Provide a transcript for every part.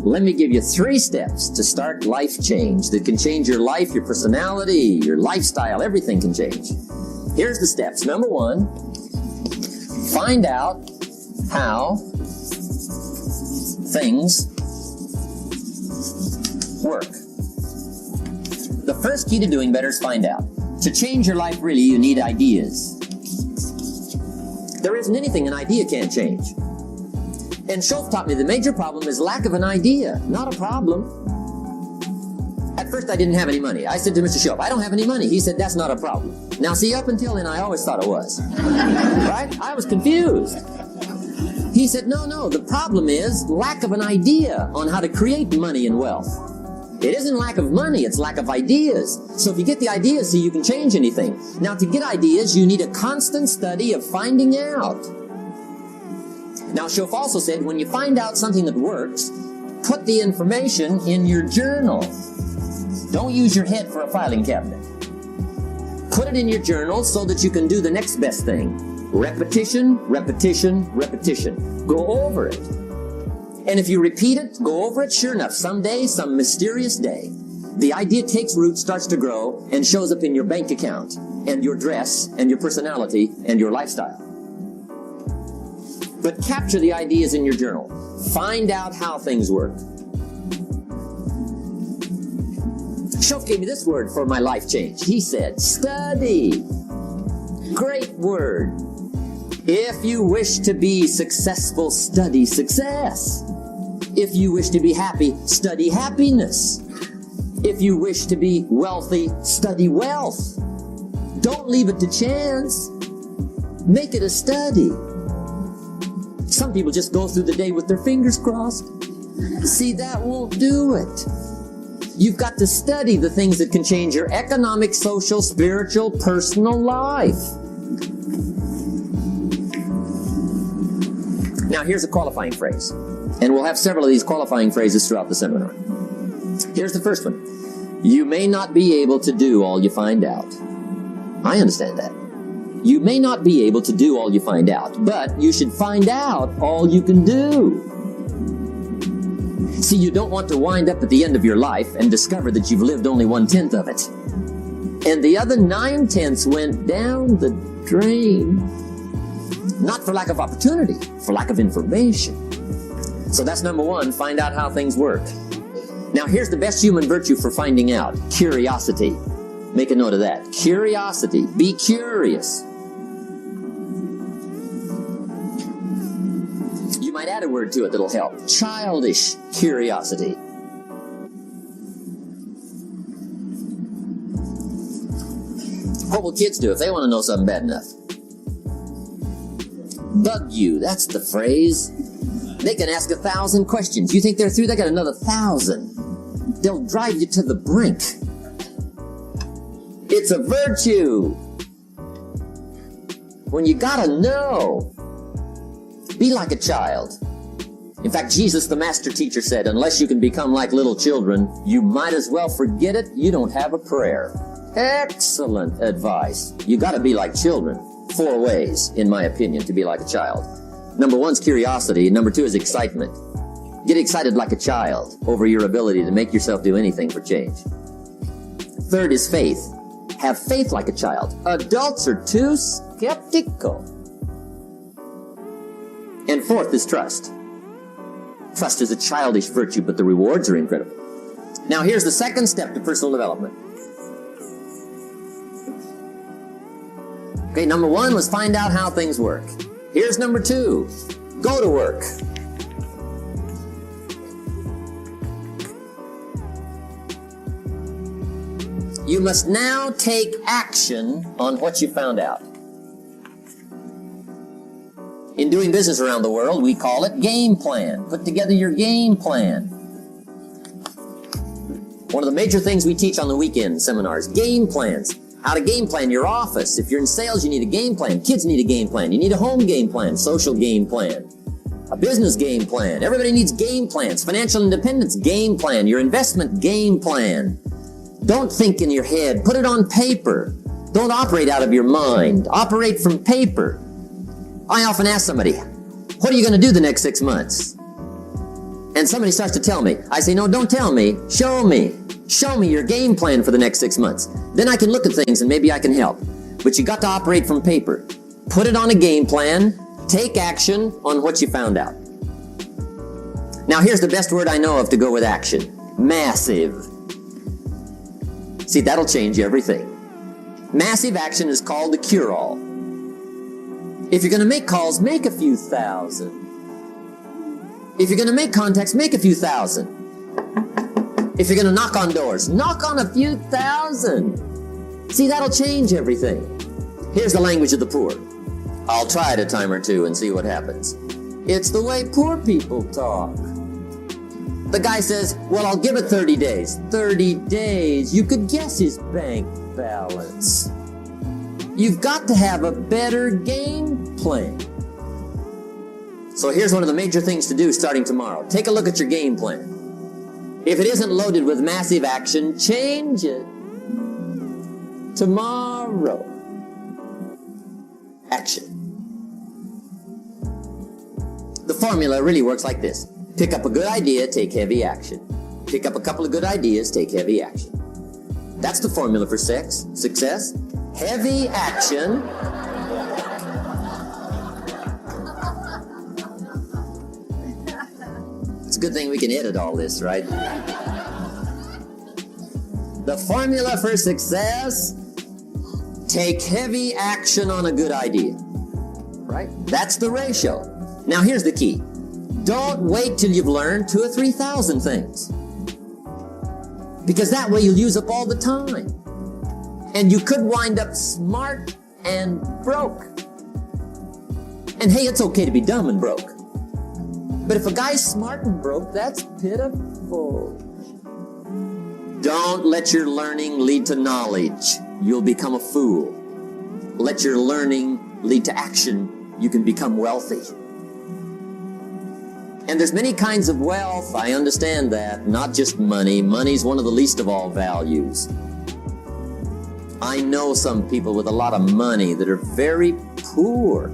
Let me give you 3 steps to start life change that can change your life, your personality, your lifestyle. Everything can change. Here's the steps. Number 1, find out how things work. The first key to doing better is find out. To change your life, really, you need ideas. There isn't anything an idea can't change. And Schultz taught me the major problem is lack of an idea, not a problem. At first, I didn't have any money. I said to Mr. Schultz, I don't have any money. He said, that's not a problem. Now, see, up until then, I always thought it was. Right? I was confused. He said, no, the problem is lack of an idea on how to create money and wealth. It isn't lack of money, it's lack of ideas. So if you get the ideas, see, you can change anything. Now, to get ideas, you need a constant study of finding out. Now, Schultz also said, when you find out something that works, put the information in your journal. Don't use your head for a filing cabinet. Put it in your journal so that you can do the next best thing. Repetition, repetition, repetition. Go over it. And if you repeat it, go over it, sure enough, someday, some mysterious day, the idea takes root, starts to grow, and shows up in your bank account, and your dress, and your personality, and your lifestyle. But capture the ideas in your journal. Find out how things work. Schultz gave me this word for my life change. He said, study. Great word. If you wish to be successful, study success. If you wish to be happy, study happiness. If you wish to be wealthy, study wealth. Don't leave it to chance. Make it a study. Some people just go through the day with their fingers crossed. See, that won't do it. You've got to study the things that can change your economic, social, spiritual, personal life. Now, here's a qualifying phrase. And we'll have several of these qualifying phrases throughout the seminar. Here's the first one. You may not be able to do all you find out. I understand that. You may not be able to do all you find out, but you should find out all you can do. See, you don't want to wind up at the end of your life and discover that you've lived only 1/10 of it. And the other 9/10 went down the drain. Not for lack of opportunity, for lack of information. So that's number 1, find out how things work. Now here's the best human virtue for finding out, curiosity. Make a note of that. Curiosity. Be curious. You might add a word to it that'll help. Childish curiosity. What will kids do if they want to know something bad enough? Bug you, that's the phrase. They can ask 1,000 questions. You think they're through? They got another 1,000. They'll drive you to the brink. It's a virtue. When you gotta know, be like a child. In fact, Jesus, the master teacher, said, unless you can become like little children, you might as well forget it. You don't have a prayer. Excellent advice. You gotta be like children. 4 ways, in my opinion, to be like a child. Number 1 is curiosity. Number 2 is excitement. Get excited like a child over your ability to make yourself do anything for change. 3rd is faith. Have faith like a child. Adults are too skeptical. And 4th is trust. Trust is a childish virtue, but the rewards are incredible. Now here's the 2nd step to personal development. Okay, number 1 was find out how things work. Here's number 2. Go to work. You must now take action on what you found out. In doing business around the world, we call it game plan. Put together your game plan. One of the major things we teach on the weekend seminars, game plans. How to game plan your office. If you're in sales, you need a game plan. Kids need a game plan. You need a home game plan, social game plan, a business game plan. Everybody needs game plans. Financial independence, game plan. Your investment, game plan. Don't think in your head. Put it on paper. Don't operate out of your mind. Operate from paper. I often ask somebody, what are you going to do the next 6 months? And somebody starts to tell me. I say, no, don't tell me. Show me. Show me your game plan for the next 6 months. Then I can look at things and maybe I can help. But you got to operate from paper. Put it on a game plan. Take action on what you found out. Now here's the best word I know of to go with action. Massive. See, that'll change everything. Massive action is called the cure-all. If you're going to make calls, make a few thousand. If you're going to make contacts, make a few thousand. If you're going to knock on doors, knock on a few thousand. See, that'll change everything. Here's the language of the poor. I'll try it a time or two and see what happens. It's the way poor people talk. The guy says, well, I'll give it 30 days. 30 days. You could guess his bank balance. You've got to have a better game plan. So here's one of the major things to do starting tomorrow. Take a look at your game plan. If it isn't loaded with massive action, change it. Tomorrow. Action. The formula really works like this. Pick up a good idea, take heavy action. Pick up a couple of good ideas, take heavy action. That's the formula for success. Heavy action. It's a good thing we can edit all this, right? The formula for success, take heavy action on a good idea. Right? That's the ratio. Now here's the key. Don't wait till you've learned 2,000 or 3,000 things. Because that way you'll use up all the time. And you could wind up smart and broke. And hey, it's okay to be dumb and broke. But if a guy's smart and broke, that's pitiful. Don't let your learning lead to knowledge. You'll become a fool. Let your learning lead to action. You can become wealthy. And there's many kinds of wealth. I understand that. Not just money. Money's one of the least of all values. I know some people with a lot of money that are very poor.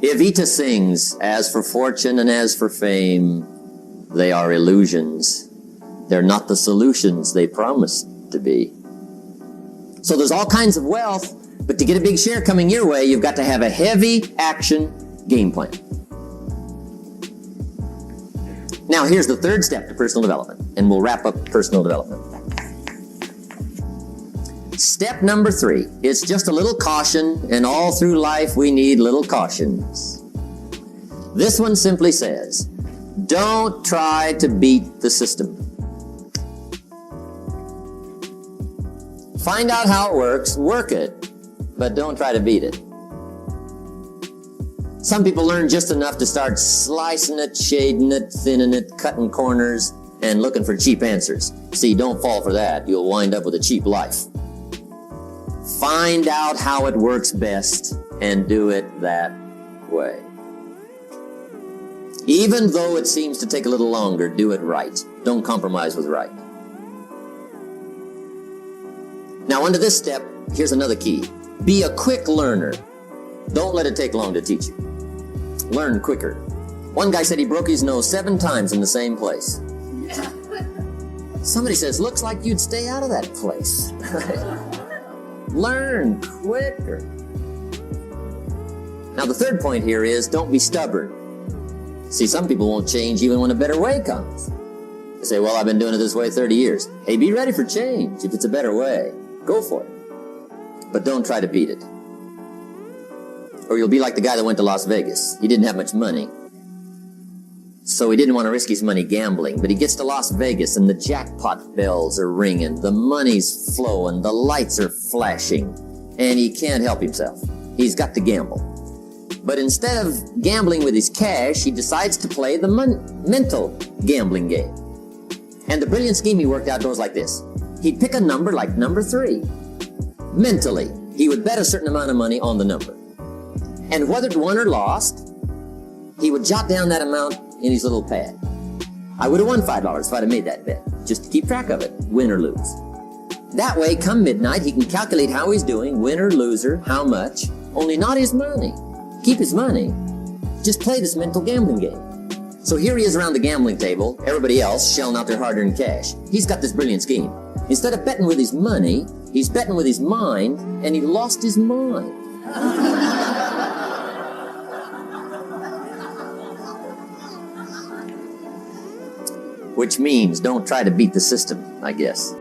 Evita sings, as for fortune and as for fame, they are illusions. They're not the solutions they promise to be. So there's all kinds of wealth, but to get a big share coming your way, you've got to have a heavy action game plan. Now here's the third step to personal development, and we'll wrap up personal development. Step number 3, it's just a little caution, and all through life we need little cautions. This one simply says, don't try to beat the system. Find out how it works, work it, but don't try to beat it. Some people learn just enough to start slicing it, shading it, thinning it, cutting corners, and looking for cheap answers. See, don't fall for that. You'll wind up with a cheap life. Find out how it works best and do it that way. Even though it seems to take a little longer, do it right. Don't compromise with right. Now, under this step, here's another key. Be a quick learner. Don't let it take long to teach you. Learn quicker. One guy said he broke his nose 7 times in the same place. Somebody says, looks like you'd stay out of that place. Learn quicker. Now, the third point here is don't be stubborn. See, some people won't change even when a better way comes. They say, well, I've been doing it this way 30 years. Hey, be ready for change. If it's a better way, go for it. But don't try to beat it. Or you'll be like the guy that went to Las Vegas. He didn't have much money, so he didn't want to risk his money gambling. But he gets to Las Vegas and the jackpot bells are ringing, the money's flowing, the lights are flashing, and he can't help himself. He's got to gamble. But instead of gambling with his cash, he decides to play the mental gambling game. And the brilliant scheme he worked out goes like this. He'd pick a number like number 3. Mentally, he would bet a certain amount of money on the number. And whether it won or lost, he would jot down that amount in his little pad. I would have won $5 if I'd have made that bet, just to keep track of it, win or lose. That way, come midnight, he can calculate how he's doing, winner, loser, how much, only not his money. Keep his money. just play this mental gambling game. So here he is around the gambling table, everybody else shelling out their hard-earned cash. He's got this brilliant scheme. Instead of betting with his money, he's betting with his mind, and he lost his mind. Which means don't try to beat the system, I guess.